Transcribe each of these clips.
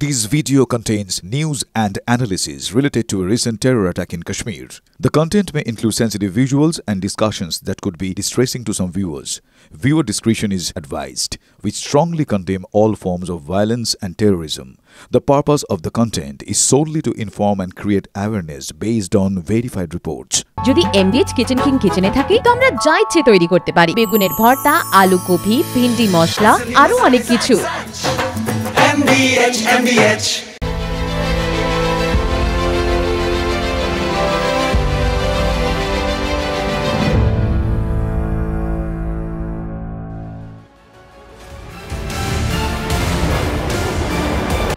This video contains news and analysis related to a recent terror attack in Kashmir. The content may include sensitive visuals and discussions that could be distressing to some viewers. Viewer discretion is advised. We strongly condemn all forms of violence and terrorism. The purpose of the content is solely to inform and create awareness based on verified reports. যদি এমবিএচ kitchen king কিচেনে থাকে তো আমরা যা ইচ্ছে তৈরি করতে পারি। বেগুনের ভর্তা, আলু কফি, ভিন্ডি মশলা, আরো অনেক কিছু। MBH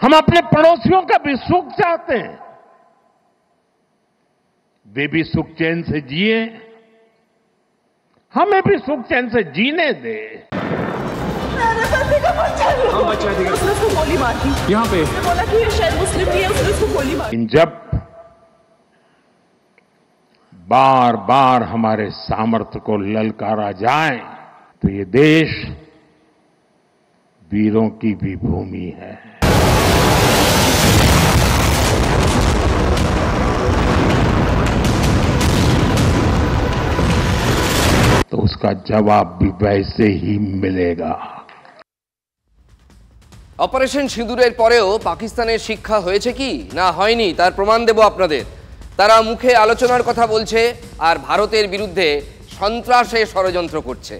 हम अपने पड़ोसियों का भी सुख चाहते हैं, वे भी सुख चैन से जिए, हमें भी सुख चैन से जीने दे। उसने उसको गोली मार दी यहाँ पे, बोला कि ये शायद मुस्लिम नहीं है, उसने उसको गोली मार दी। जब बार बार हमारे सामर्थ्य को ललकारा जाए तो ये देश वीरों की भी भूमि है। तो उसका जवाब भी वैसे ही मिलेगा। অপারেশন সিঁদুরের পরেও পাকিস্তানের শিক্ষা হয়েছে কি না হয়নি তার প্রমাণ দেব আপনাদের। তারা মুখে আলোচনার কথা বলছে আর ভারতের বিরুদ্ধে সন্ত্রাসের ষড়যন্ত্র করছে,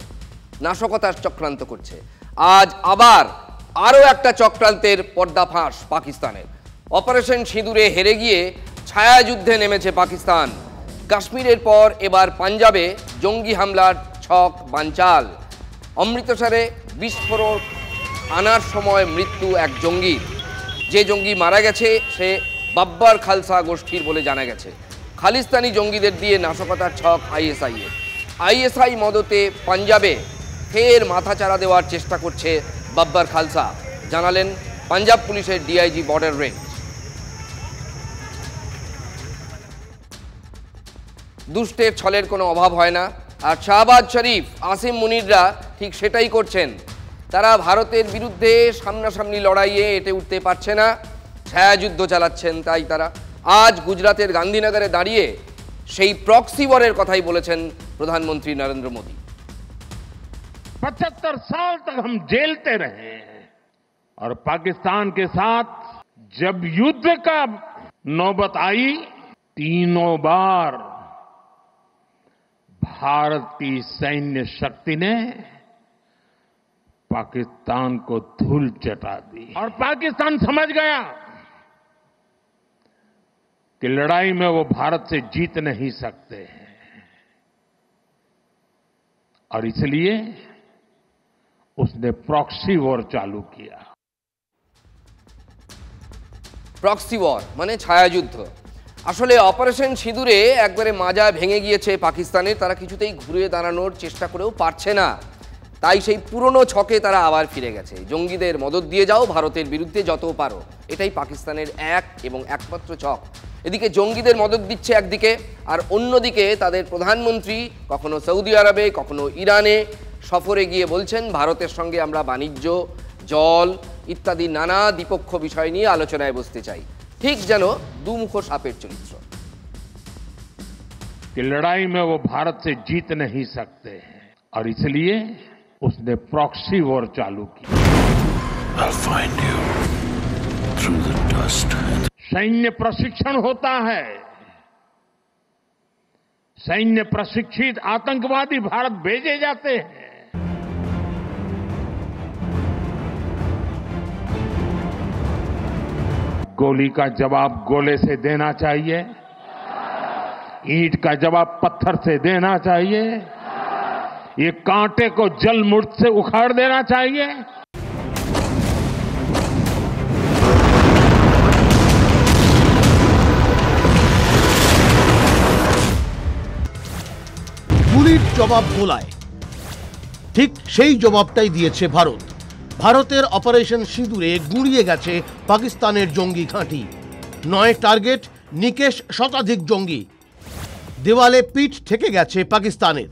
নাশকতার চক্রান্ত করছে। আজ আবার আরও একটা চক্রান্তের পর্দাফাঁস পাকিস্তানের। অপারেশন সিঁদুরে হেরে গিয়ে ছায়াযুদ্ধে নেমেছে পাকিস্তান। কাশ্মীরের পর এবার পাঞ্জাবে জঙ্গি হামলার ছক বানচাল। অমৃতসরে বিস্ফোরক আনার সময় মৃত্যু এক জঙ্গির। যে জঙ্গি মারা গেছে সে বাব্বার খালসা গোষ্ঠীর বলে জানা গেছে। খালিস্তানি জঙ্গিদের দিয়ে নাশকতার ছক আইএসআই মদতে পাঞ্জাবে ফের মাথাচাড়া দেওয়ার চেষ্টা করছে বাব্বার খালসা, জানালেন পাঞ্জাব পুলিশের ডিআইজি বর্ডার রেঞ্জ। দুষ্টের ছলের কোনো অভাব হয় না, আর শাহবাজ শরীফ, আসিম মুনিররা ঠিক সেটাই করছেন। তারা ভারতের বিরুদ্ধে সামনাসামনি লড়াইয়ে এটে উঠতে পারছে না, ছায়াযুদ্ধ চালাচ্ছেন। তাই তারা আজ গুজরাতের গান্ধীনগরে দাঁড়িয়ে সেই প্রক্সি ওয়ারের কথাই বলেছেন প্রধানমন্ত্রী নরেন্দ্র মোদী। 75 साल तक हम झेलते रहे और पाकिस्तान के साथ जब युद्ध का नौबत आई, तीनों बार भारत की सैन्य शक्ति ने पाकिस्तान को धूल चटा दी और पाकिस्तान समझ गया कि लड़ाई में वो भारत से जीत नहीं सकते हैं और इसलिए उसने प्रॉक्सी वॉर चालू किया। প্রক্সি ওয়ার মানে ছায়াযুদ্ধ। আসলে অপারেশন সিঁদুরে একবারে মাজা ভেঙে গিয়েছে পাকিস্তানের। তারা কিছুতেই ঘুরে দাঁড়ানোর চেষ্টা করেও পারছে না। তাই সেই পুরনো ছকে তারা আবার ফিরে গেছে। জঙ্গিদের মদদ দিয়ে যাও, ভারতের বিরুদ্ধে যত পারো, এটাই পাকিস্তানের এক এবং একমাত্র ছক। এদিকে জঙ্গিদের মদদ দিচ্ছে একদিকে, আর অন্যদিকে তাদের প্রধানমন্ত্রী কখনো সৌদি আরবে কখনো ইরানে সফরে গিয়ে বলছেন ভারতের সঙ্গে আমরা বাণিজ্য, জল ইত্যাদি নানা দ্বিপক্ষ বিষয় নিয়ে আলোচনায় বসতে চাই। ঠিক যেন দুমুখ সাপের চরিত্র। লড়াই में वो भारत से जीत नहीं सकते हैं और इसलिए उसने प्रॉक्सी वॉर चालू की। I'll find you through the dust. सैन्य प्रशिक्षण होता है, सैन्य प्रशिक्षित आतंकवादी भारत भेजे जाते हैं। गोली का जवाब गोले से देना चाहिए, ईंट का जवाब पत्थर से देना चाहिए, ये कांटे को जल मुर्द से उखाड़ देना चाहिए। গুলির জবাব গোলায়, ঠিক সেই জবাবটাই দিয়েছে ভারত। ভারতের অপারেশন সিঁদুরে গুঁড়িয়ে গেছে পাকিস্তানের জঙ্গি ঘাঁটি। 9 টার্গেট, নিকেশ শতাধিক জঙ্গি। দেওয়ালে পিঠ ঠেকে গেছে পাকিস্তানের।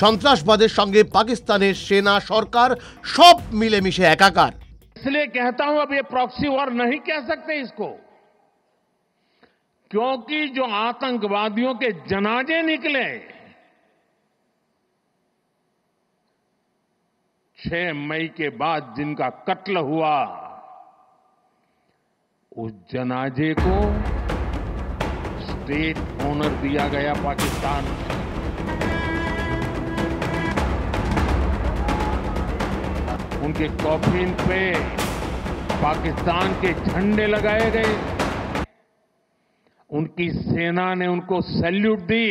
সন্ত্রাসবাদের সঙ্গে পাকিস্তানের সেনা, সরকার সব মিলেমিশে একাকার। इसलिए कहता हूं अब ये प्रॉक्सी वॉर नहीं कह सकते इसको, क्योंकि जो आतंकवादियों के जनाजे निकले 6 मई के बाद जिनका कत्ल हुआ, उस जनाजे को स्टेट ऑनर दिया गया पाकिस्तान में। उनके कॉफिन पे पाकिस्तान के झंडे लगाए गए, उनकी सेना ने उनको सैल्यूट दी।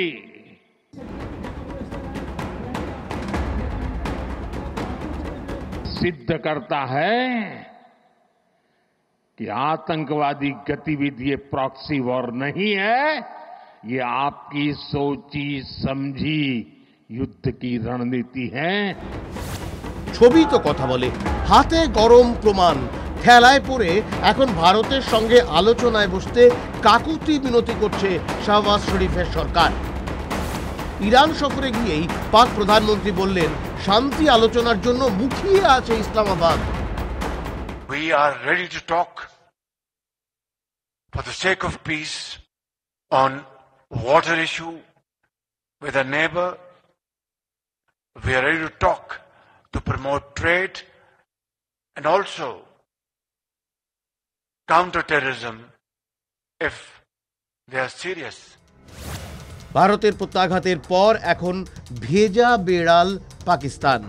सिद्ध करता है कि आतंकवादी गतिविधि प्रॉक्सी वॉर नहीं है, ये आपकी सोची समझी युद्ध की रणनीति है। ছবি তো কথা বলে, হাতে গরম প্রমাণ। ঠেলায় পড়ে এখন ভারতের সঙ্গে আলোচনায় বসতে কাকুতি মিনতি করছে শাহবাজ শরীফের সরকার। ইরান সফরে গিয়েই পাক প্রধানমন্ত্রী বললেন শান্তি আলোচনার জন্য মুখিয়ে আছে Islamabad. We are ready to talk for the sake of peace on water issue with a neighbor. We are ready to talk to promote trade and also counter-terrorism if they are serious. ভারতের প্রত্যাঘাতের পর এখন ভেজা বেড়াল পাকিস্তান।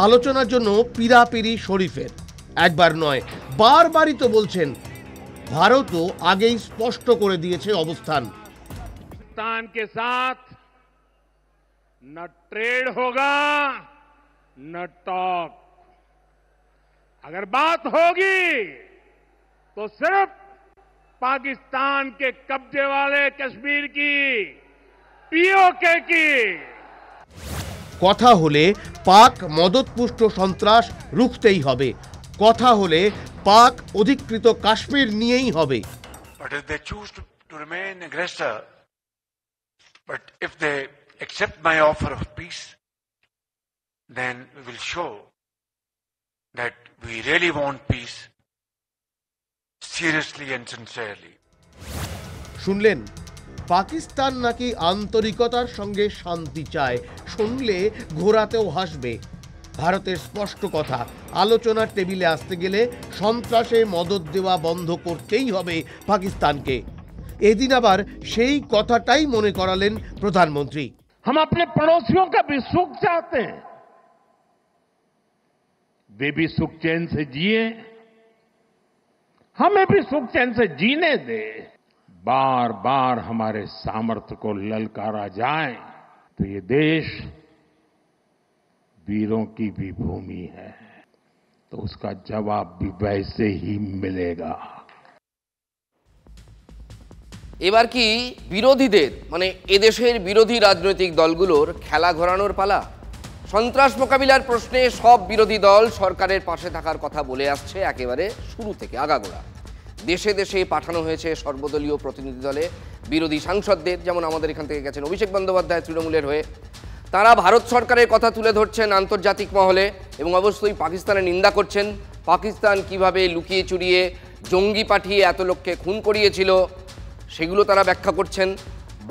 আলোচনার জন্য পিরাপিরি শরীফের। একবার নয়, বারবারই তো বলছেন। ভারতও আগেই স্পষ্ট করে দিয়েছে অবস্থান। पाकिस्तान के साथ न ट्रेड होगा न टॉक। अगर बात होगी तो सिर्फ पाकिस्तान के कब्जे वाले कश्मीर की, पीओके की। কথা হলে পাক মদতপুষ্ট সন্ত্রাস রুখতেই হবে। কথা হলে পাক অধিকৃত কাশ্মীর নিয়েই হবে। But if they choose to remain aggressor, but if they accept my offer of peace, then we will show that we really want peace seriously and sincerely. শুনলেন, পাকিস্তান নাকি আন্তরিকতার সঙ্গে শান্তি চায়। শুনলে ঘোরাতেও হাসবে। ভারতের স্পষ্ট কথা, আলোচনার টেবিলে আসতে গেলে সন্ত্রাসে মদত দেওয়া বন্ধ করতেই হবে পাকিস্তানকে। এদিন আবার সেই কথাটাই মনে করালেন প্রধানমন্ত্রী। हम अपने पड़ोसियों का भी सुख चाहते हैं, वे भी सुख चैन से जिए, हमें भी सुख चैन से जीने दे। बार बार हमारे सामर्थ्य को ललकारा जाए तो ये देश वीरों की भी भूमि है, तो उसका जवाब भी वैसे ही मिलेगा। এবার কি বিরোধীদের মানে এদেশের বিরোধী রাজনৈতিক দলগুলোর খেলা ঘোরানোর পালা? সন্ত্রাস মোকাবিলার প্রশ্নে সব বিরোধী দল সরকারের পাশে থাকার কথা বলে আসছে একেবারে শুরু থেকে আগাগোড়া। দেশে দেশে পাঠানো হয়েছে সর্বদলীয় প্রতিনিধি দলে বিরোধী সাংসদদের, যেমন আমাদের এখান থেকে গেছেন অভিষেক বন্দ্যোপাধ্যায় তৃণমূলের হয়ে। তারা ভারত সরকারের কথা তুলে ধরছেন আন্তর্জাতিক মহলে এবং অবশ্যই পাকিস্তানের নিন্দা করছেন। পাকিস্তান কিভাবে লুকিয়ে চুরিয়ে জঙ্গি পাঠিয়ে এত লোককে খুন করিয়েছিল সেগুলো তারা ব্যাখ্যা করছেন।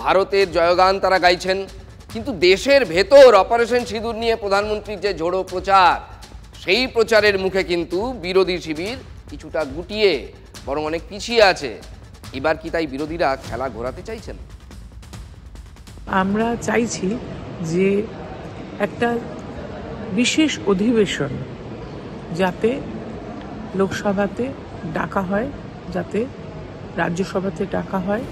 ভারতের জয়গান তারা গাইছেন। কিন্তু দেশের ভেতর অপারেশন সিঁদুর নিয়ে প্রধানমন্ত্রীর যে ঝোড়ো প্রচার, সেই প্রচারের মুখে কিন্তু বিরোধী শিবির কিছুটা গুটিয়ে বরং অনেক পিছিয়ে আছে। এবার কি তাই বিরোধীরা খেলা ঘোরাতে চাইছেন? আমরা চাইছি যে একটা বিশেষ অধিবেশন যাতে লোকসভাতে ডাকা হয়, যাতে রাজ্যসভাতে ডাকা হয়।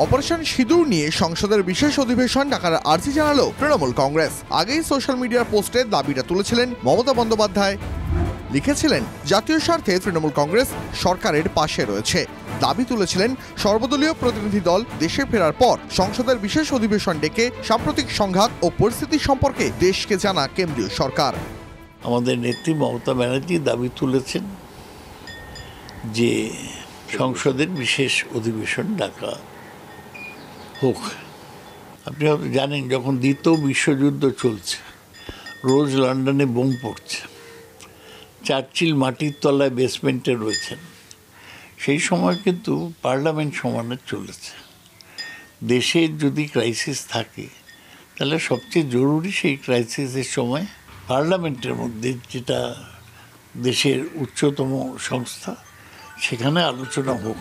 অপারেশন সিঁদুর নিয়ে সংসদের বিশেষ অধিবেশন ডাকার আর্জি জানালো তৃণমূল কংগ্রেস। আগেই সোশ্যাল মিডিয়ার পোস্টে দাবিটা তুলেছিলেন মমতা বন্দ্যোপাধ্যায়। লিখেছিলেন, জাতীয় স্বার্থে তৃণমূল কংগ্রেস সরকারের পাশে রয়েছে। দাবি তুলেছিলেন, সর্বদলীয় প্রতিনিধি দল দেশে ফেরার পর সংসদের বিশেষ অধিবেশন ডেকে সাম্প্রতিক সংঘাত ও পরিস্থিতি সম্পর্কে দেশকে জানা কেন্দ্রীয় সরকার। আমাদের নেত্রী মমতা ব্যানার্জি দাবি তুলেছেন যে সংসদের বিশেষ অধিবেশন ডাকা হোক। আপনি হয়তো জানেন, যখন দ্বিতীয় বিশ্বযুদ্ধ চলছে, রোজ লন্ডনে বোম পড়ছে, চার্চিল মাটির তলায় বেসমেন্টে রয়েছেন, সেই সময় কিন্তু পার্লামেন্ট সমানে চলেছে। দেশের যদি ক্রাইসিস থাকে তাহলে সবচেয়ে জরুরি সেই ক্রাইসিসের সময় পার্লামেন্টের মধ্যে, যেটা দেশের উচ্চতম সংস্থা, সেখানে আলোচনা হোক।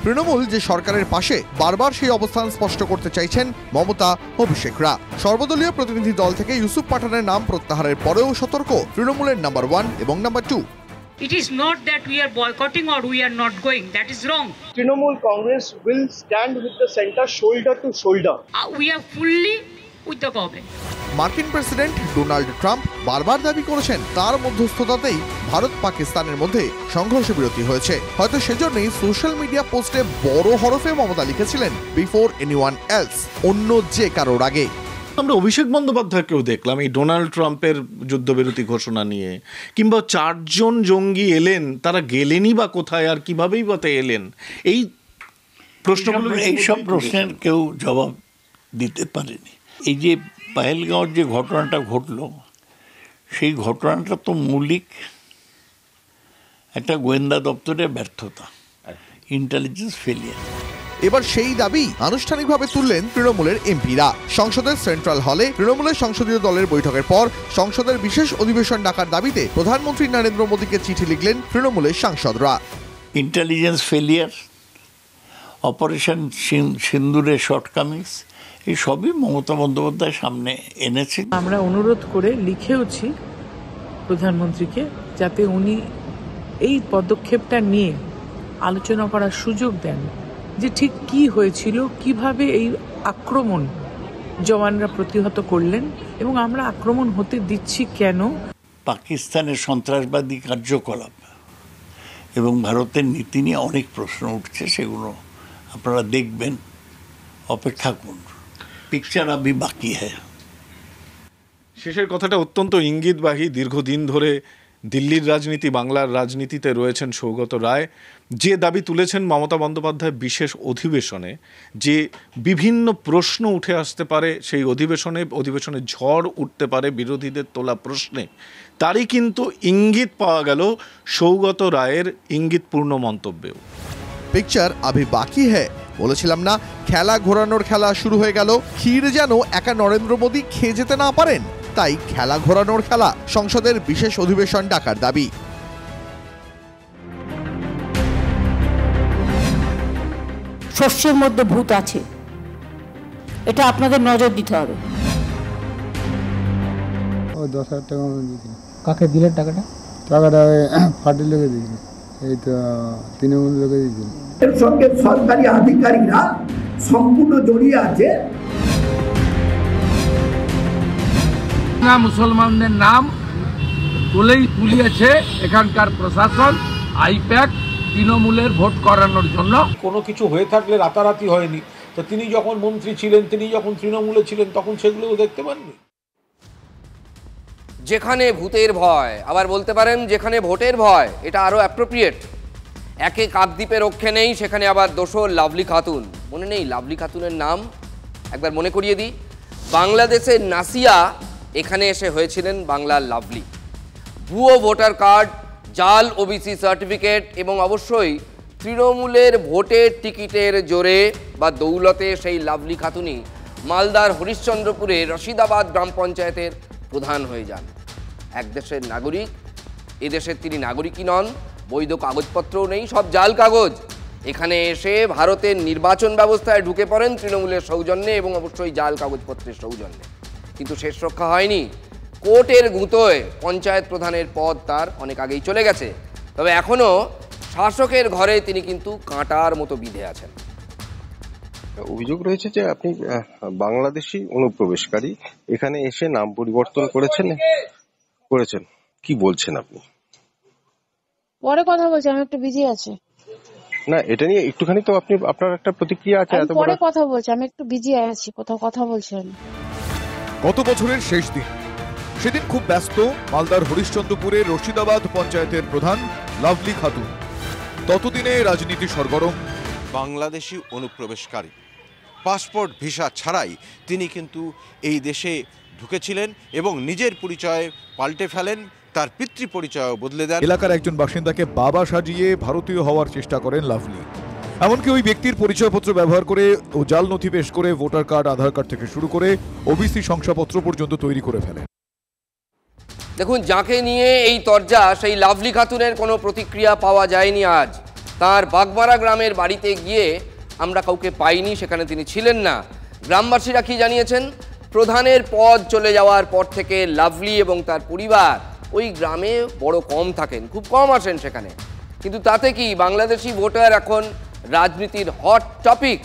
তৃণমূল যে সরকারের পাশে, বারবার সেই অবস্থান স্পষ্ট করতে চাইছেন মমতা, অভিষেকরা। সর্বদলীয় প্রতিনিধি দল থেকে ইউসুফ পাঠানের নাম প্রত্যাহারের পরেও সতর্ক তৃণমূলের নাম্বার 1 এবং number 2। It is not that we are boycotting or we are not going. That is wrong. Trinamool Congress will stand with the centre shoulder to shoulder. We are fully with the government. মার্কিন president Donald Trump বারবার দাবি করেছেন তার মধ্যস্থতাতেই ভারত পাকিস্তানের মধ্যে সংঘর্ষ বিরতি হয়েছে। হয়তো সেজন্যই সোশ্যাল মিডিয়া পোস্টে বড় হরফে মমতা লিখেছিলেন বিফোর এনিওয়ান এলস, অন্য যে কারোর আগে। আমরা অভিষেক বন্দ্যোপাধ্যায়কেও দেখলাম এই ডোনাল্ড ট্রাম্পের যুদ্ধবিরতি ঘোষণা নিয়ে, কিংবা 4 জন জঙ্গি এলেন, তারা গেলেনই বা কোথায় আর কিভাবেই বা এলেন, এই প্রশ্নগুলো, এইসব প্রশ্নের কেউ জবাব দিতে পারেনি। এই যে পাহেলগাঁওর যে ঘটনাটা ঘটলো, সেই ঘটনাটা তো মৌলিক একটা গোয়েন্দা দপ্তরের ব্যর্থতা, ইন্টেলিজেন্স ফেলিয়ার। এবার সেই দাবি আনুষ্ঠানিকভাবে তুললেন তৃণমূলের এমপিরা। সংসদের সেন্ট্রাল হলে তৃণমূলের সংসদীয় দলের বৈঠকের পর সংসদের বিশেষ অধিবেশন ডাকার দাবিতে প্রধানমন্ত্রী নরেন্দ্র মোদীকে চিঠি লিখলেন তৃণমূলের সাংসদরা। ইন্টেলিজেন্স ফেলিয়ার, অপারেশন সিন্দুরের শর্টকামিংস, এই সবই মমতা বন্দ্যোপাধ্যায় সামনে এনেছে। আমরা অনুরোধ করে লিখেওছি প্রধানমন্ত্রীকে, যাতে উনি এই পদক্ষেপটা নিয়ে আলোচনা করার সুযোগ দেন যে ঠিক কি হয়েছিল, কিভাবে এই আক্রমণ জওয়ানরা প্রতিহত করলেন এবং আমরা আক্রমণ হতে দিচ্ছি কেন। পাকিস্তানের সন্ত্রাসবাদী কার্যকলাপ এবং ভারতের নীতি নিয়ে অনেক প্রশ্ন উঠছে, সেগুলো আপনারা দেখবেন, অপেক্ষা করুন, পিকচার আবি বাকি হ্যায়। শেষের কথাটা অত্যন্ত ইঙ্গিতবাহী। দীর্ঘদিন ধরে দিল্লির রাজনীতি, বাংলার রাজনীতিতে রয়েছেন সৌগত রায়। যে দাবি তুলেছেন মমতা বন্দ্যোপাধ্যায় বিশেষ অধিবেশনে, যে বিভিন্ন প্রশ্ন উঠে আসতে পারে সেই অধিবেশনে ঝড় উঠতে পারে বিরোধীদের তোলা প্রশ্নে, তারই কিন্তু ইঙ্গিত পাওয়া গেল সৌগত রায়ের ইঙ্গিতপূর্ণ মন্তব্যেও। পিকচার আভি বাকি হ্যায় বলেছিলাম না, খেলা ঘোরানোর খেলা শুরু হয়ে গেল। ক্ষীর যেন একা নরেন্দ্র মোদী খেয়ে যেতে না পারেন, তাই খেলা ঘোরানোর খেলা, সংসদের বিশেষ অধিবেশন ডাকার দাবি। শস্যের মধ্যে ভূত আছে, এটা আপনাদের নজর দিতে হবে। ও 10,000 টাকা দিয়েছিল। কাকে দিলেন টাকাটা? টাকাটা পার্টির লোকে দিয়েছিল, এই তো তৃণমূল লোকে দিয়েছিল। এর সঙ্গে সরকারি আধিকারিকরা সম্পূর্ণ জড়িয়ে আছে। মুসলমানদের নাম তুলিয়েছে এখানকার প্রশাসন, আইপ্যাক, তৃণমূলের ভোট করানোর জন্য। কোনো কিছু হয়ে থাকলে রাতারাতি হয়নি, তো তিনি যখন মন্ত্রী ছিলেন, তিনি যখন তৃণমূলে ছিলেন, তখন সেগুলো দেখতে পাননি। যেখানে ভূতের ভয়, আবার বলতে পারেন যেখানে ভোটের ভয়, এটা আরও অ্যাপ্রোপ্রিয়েট। একে কাকদ্বীপে রক্ষে নেই, সেখানে আবার দোসর লাভলি খাতুন। মনে নেই লাভলি খাতুনের নাম? একবার মনে করিয়ে দিই। বাংলাদেশের নাসিয়া এখানে এসে হয়েছিলেন বাংলার লাভলি। ভুয়ো ভোটার কার্ড, জাল ওবিসি সার্টিফিকেট এবং অবশ্যই তৃণমূলের ভোটের টিকিটের জোরে বা দৌলতে সেই লাভলি খাতুনই মালদার হরিশ্চন্দ্রপুরের রশিদাবাদ গ্রাম পঞ্চায়েতের প্রধান হয়ে যান। এক দেশের নাগরিক, এদেশের তিনি নাগরিকই নন, বৈধ কাগজপত্রও নেই, সব জাল কাগজ। এখানে এসে ভারতের নির্বাচন ব্যবস্থায় ঢুকে পড়েন তৃণমূলের সৌজন্যে এবং অবশ্যই জাল কাগজপত্রের সৌজন্যে। কিন্তু শেষ রক্ষা হয়নি, কোর্টের গুঁতোয় পঞ্চায়েত প্রধানের পদ তার অনেক আগেই চলে গেছে। তবে এখনও শাসকের ঘরে তিনি কিন্তু কাঁটার মতো বিঁধে আছেন। অভিযোগ রয়েছে যে আপনি বাংলাদেশি অনুপ্রবেশকারী, এখানে এসে নাম পরিবর্তন করেছেন, কি বলছেন আপনি? পরে কথা বলছি, আমি একটু বিজি আছি। না, এটা নিয়ে একটুখানি তো আপনি, আপনার একটা প্রতিক্রিয়া আছে। পরে কথা বলছি, আমি একটু বিজি আছি। কোথাও কথা বলছেন? গত বছরের শেষ দিন, সেদিন খুব ব্যস্ত মালদার হরিশ্চন্দ্রপুরের রশিদাবাদ পঞ্চায়েতের প্রধান লাভলি খাতুন। ততদিনে রাজনীতি সরগরম। বাংলাদেশি অনুপ্রবেশকারী, পাসপোর্ট ভিসা ছাড়াই তিনি কিন্তু এই দেশে ঢুকেছিলেন এবং নিজের পরিচয় পাল্টে ফেলেন, তার পিতৃ পরিচয়ও বদলে দেন। এলাকার একজন বাসিন্দাকে বাবা সাজিয়ে ভারতীয় হওয়ার চেষ্টা করেন লাভলি। এমনকি ওই ব্যক্তির পরিচয়পত্র ব্যবহার করে ও জাল নথি পেশ করে ভোটার কার্ড, আধার কার্ড থেকে শুরু করে ওবিসি শংসাপত্র পর্যন্ত তৈরি করে ফেলেন। দেখুন, যাকে নিয়ে এই তরজা, সেই লাভলি খাতুনের কোনো প্রতিক্রিয়া পাওয়া যায়নি আজ। তার বাগমারা গ্রামের বাড়িতে গিয়ে আমরা কাউকে পাইনি, সেখানে তিনি ছিলেন না। গ্রামবাসীরা কি জানিয়েছেন, প্রধানের পদ চলে যাওয়ার পর থেকে লাভলি এবং তার পরিবার ওই গ্রামে বড় কম থাকেন, খুব কম আসেন সেখানে। কিন্তু তাতে কি, বাংলাদেশি ভোটার এখন রাজনীতির হট টপিক।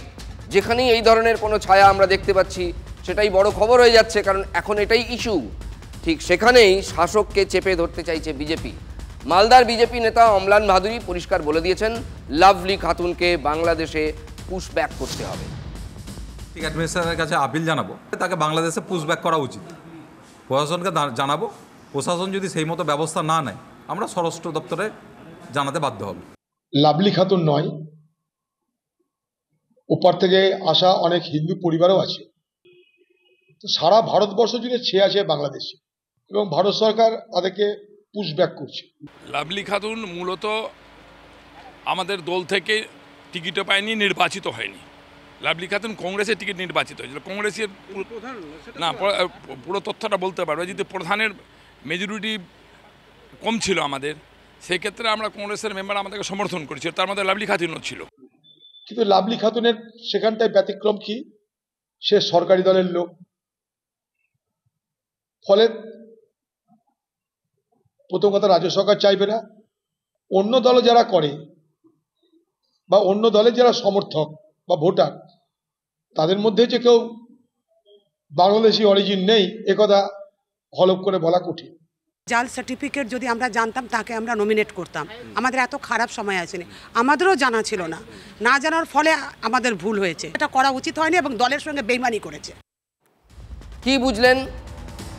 যেখানেই এই ধরনের কোনো ছায়া আমরা দেখতে পাচ্ছি সেটাই বড় খবর হয়ে যাচ্ছে, কারণ এখন এটাই ইস্যু। ঠিক সেখানেই শাসককে চেপে ধরতে চাইছে বিজেপি। মালদার বিজেপি নেতা অম্লান ভাদুরী পরিষ্কার বলে দিয়েছেন, লাভলি খাতুনকে বাংলাদেশে পুশব্যাক করতে হবে। ঠিক, অ্যাডমিনিস্ট্রেশনের কাছে আপিল জানাবো, তাকে বাংলাদেশে পুশব্যাক করা উচিত। প্রশাসনকে জানাবো, প্রশাসন যদি সেই মতো ব্যবস্থা না নেয় আমরা স্বরাষ্ট্র দপ্তরে জানাতে বাধ্য হব। লাভলি খাতুন নয়, ওপার থেকে আসা অনেক হিন্দু পরিবারও আছে। তো সারা ভারতবর্ষ জুড়ে ছেয়ে আছে বাংলাদেশে, এবং ভারত সরকার তাদেরকে পুশব্যাক করছে। লাভলি খাতুন মূলত আমাদের দল থেকে টিকিটও পায়নি, নির্বাচিত হয়নি। লাভলি খাতুন কংগ্রেসের টিকিট নির্বাচিত হয়েছিল। কংগ্রেসের না, পুরো তথ্যটা বলতে পারবো। যদি প্রধানের মেজরিটি কম ছিল আমাদের, সেক্ষেত্রে আমরা কংগ্রেসের মেম্বার আমাদেরকে সমর্থন করেছিল, তার মধ্যে লাভলি খাতুনও ছিল। কিন্তু লাভলি খাতুনের সেখানটায় ব্যতিক্রম কি, সে সরকারি দলের লোক, ফলে প্রথম কথা রাজ্য সরকার চাইবে না। অন্য দলে যারা করে বা অন্য দলের যারা সমর্থক বা ভোটার, তাদের মধ্যে যে কেউ বাংলাদেশি অরিজিন নেই একথা হলফ করে বলা কঠিন। জাল সার্টিফিকেট যদি আমরা জানতাম তাকে আমরা নমিনেট করতাম। আমাদের এত খারাপ সময় আসেনি, আমাদেরও জানা ছিল না, না জানার ফলে আমাদের ভুল হয়েছে। এটা করা উচিত হয়নি এবং দলের সঙ্গে বেইমানি করেছে। কি বুঝলেন?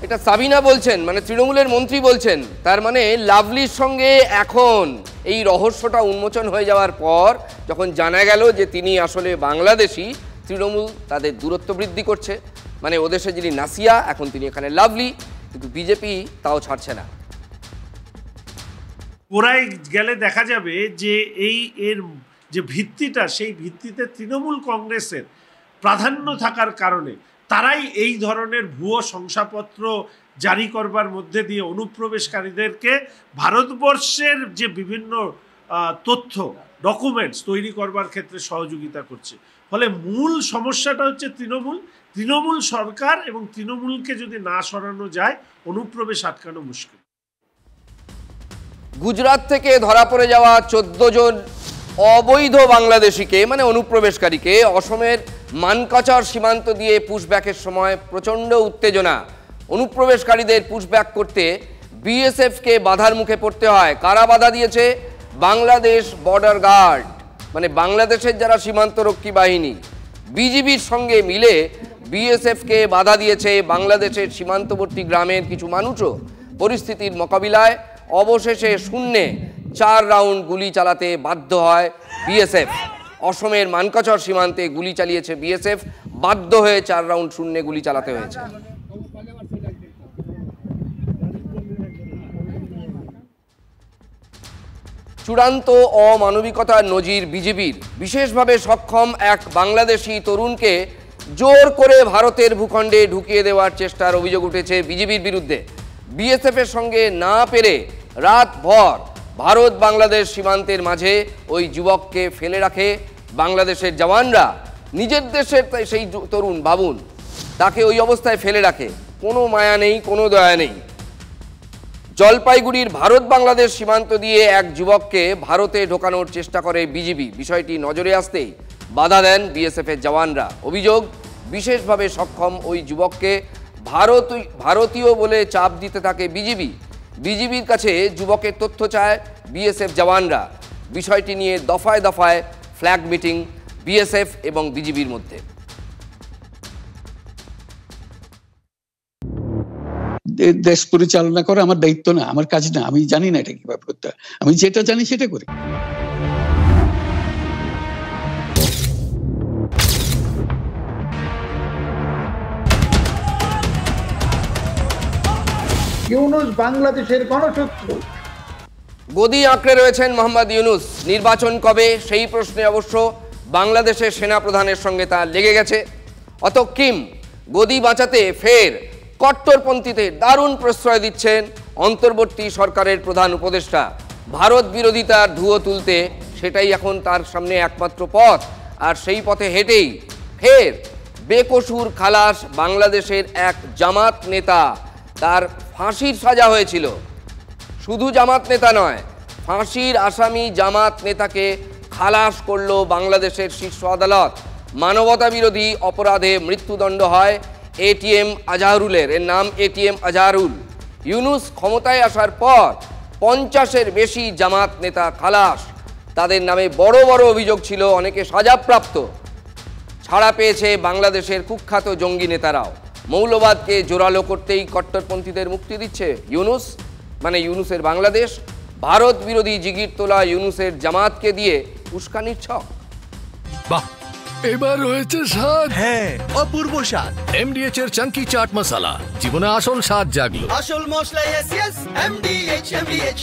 এটা সাবিনা বলছেন, মানে তৃণমূলের মন্ত্রী বলছেন। তার মানে লাভলির সঙ্গে এখন এই রহস্যটা উন্মোচন হয়ে যাওয়ার পর যখন জানা গেল যে তিনি আসলে বাংলাদেশি, তৃণমূল তাদের দূরত্ব বৃদ্ধি করছে। মানে ওদেশে যিনি নাসিয়া, এখন তিনি এখানে লাভলি, কিন্তু বিজেপি তাও ছাড়ছে না। ওরাই গেলে দেখা যাবে যে এর যে ভিত্তিটা, সেই ভিত্তিতে তৃণমূল কংগ্রেসের প্রাধান্য থাকার কারণে তারাই এই ধরনের ভুয়ো শংসাপত্র জারি করবার মধ্যে দিয়ে অনুপ্রবেশকারীদেরকে ভারতবর্ষের যে বিভিন্ন তথ্য, ডকুমেন্টস তৈরি করবার ক্ষেত্রে সহযোগিতা করছে। ফলে মূল সমস্যাটা হচ্ছে তৃণমূল সরকার, এবং তৃণমূলকে যদি না সরানো যায় অনুপ্রবেশ আটকানো মুশকিল। গুজরাট থেকে ধরা পড়ে যাওয়া 14 জন অবৈধ বাংলাদেশিকে, মানে অনুপ্রবেশকারীকে, অসমের মানকাচর সীমান্ত দিয়ে পুশব্যাকের সময় প্রচণ্ড উত্তেজনা। অনুপ্রবেশকারীদের পুশব্যাক করতে বিএসএফকে বাধার মুখে পড়তে হয়। কারা বাধা দিয়েছে? বাংলাদেশ বর্ডার গার্ড, মানে বাংলাদেশের যারা সীমান্তরক্ষী বাহিনী। বিজিবির সঙ্গে মিলে বিএসএফকে বাধা দিয়েছে বাংলাদেশের সীমান্তবর্তী গ্রামের কিছু মানুষও। পরিস্থিতির মোকাবিলায় অবশেষে শূন্যে 4 রাউন্ড গুলি চালাতে বাধ্য হয় বিএসএফ। অসমের মানকাচর সীমান্তে গুলি চালিয়েছে বিএসএফ, বাধ্য হয়ে 4 রাউন্ড শূন্যে গুলি চালাতে হয়েছে। চূড়ান্ত অমানবিকতার নজির বিজেপির। বিশেষভাবে সক্ষম এক বাংলাদেশি তরুণকে জোর করে ভারতের ভূখণ্ডে ঢুকিয়ে দেওয়ার চেষ্টার অভিযোগ উঠেছে বিজেপির বিরুদ্ধে। বিএসএফের সঙ্গে না পেরে রাতভর ভারত বাংলাদেশ সীমান্তের মাঝে ওই যুবককে ফেলে রাখে বাংলাদেশের জওয়ানরা। নিজের দেশের সেই তরুণ, ভাবুন, তাকে ওই অবস্থায় ফেলে রাখে। কোনো মায়া নেই, কোনো দয়া নেই। জলপাইগুড়ির ভারত বাংলাদেশ সীমান্ত দিয়ে এক যুবককে ভারতে ঢোকানোর চেষ্টা করে বিজেপি। বিষয়টি নজরে আসতেই বাধা দেন বিএসএফের জওয়ানরা। অভিযোগ, বিশেষভাবে সক্ষম ওই যুবককে ভারতীয় বলে চাপ দিতে থাকে বিজেপি। বিজেপির কাছে যুবকের তথ্য চায় বিএসএফ জওয়ানরা। বিষয়টি নিয়ে দফায় দফায় ফ্ল্যাগ মিটিং বিএসএফ এবং বিজেপির মধ্যে। দেশ পরিচালনা করা আমার দায়িত্ব না, আমার কাজ না, আমি জানি না এটা কিভাবে করতে হয়। আমি যেটা জানি সেটা করি। ইউনূস বাংলাদেশের গণশত্রু। গদি আঁকড়ে রয়েছেন মোহাম্মদ ইউনূস। নির্বাচন কবে সেই প্রশ্নে অবশ্য বাংলাদেশের সেনাপ্রধানের সঙ্গে তা লেগে গেছে। অত কিম গদি বাঁচাতে ফের কট্টরপন্থীতে দারুণ প্রশ্রয় দিচ্ছেন অন্তর্বর্তী সরকারের প্রধান উপদেষ্টা। ভারত বিরোধিতার ধুয়ো তুলতে সেটাই এখন তার সামনে একমাত্র পথ, আর সেই পথে হেঁটেই ফের বেকসুর খালাস বাংলাদেশের এক জামাত নেতা। তার ফাঁসির সাজা হয়েছিল। শুধু জামাত নেতা নয়, ফাঁসির আসামি জামাত নেতাকে খালাস করল বাংলাদেশের শীর্ষ আদালত। মানবতা বিরোধী অপরাধে মৃত্যুদণ্ড হয় এটিএম আজহারুলের। এর নাম এটিএম আজহারুল। ইউনূস ক্ষমতায় আসার পর 50-এর বেশি জামাত নেতা খালাস। তাদের নামে বড় বড় অভিযোগ ছিল, অনেকে সাজাপ্রাপ্ত। ছাড়া পেয়েছে বাংলাদেশের কুখ্যাত জঙ্গি নেতারাও। মৌলবাদকে জোরালো করতেই কট্টরপন্থীদের মুক্তি দিচ্ছে ইউনূস, মানে ইউনূসের বাংলাদেশ। ভারত বিরোধী জিগির তোলা ইউনূসের জামাতকে দিয়ে উস্কানির ছক। বাহ, এবার রয়েছে স্বাদ। হ্যাঁ, অপূর্ব স্বাদ। এমডিএচ এর চাঙ্কি চাট মশলা, জীবনে আসল স্বাদ জাগলো। আসল মশলা, এমডিএচ।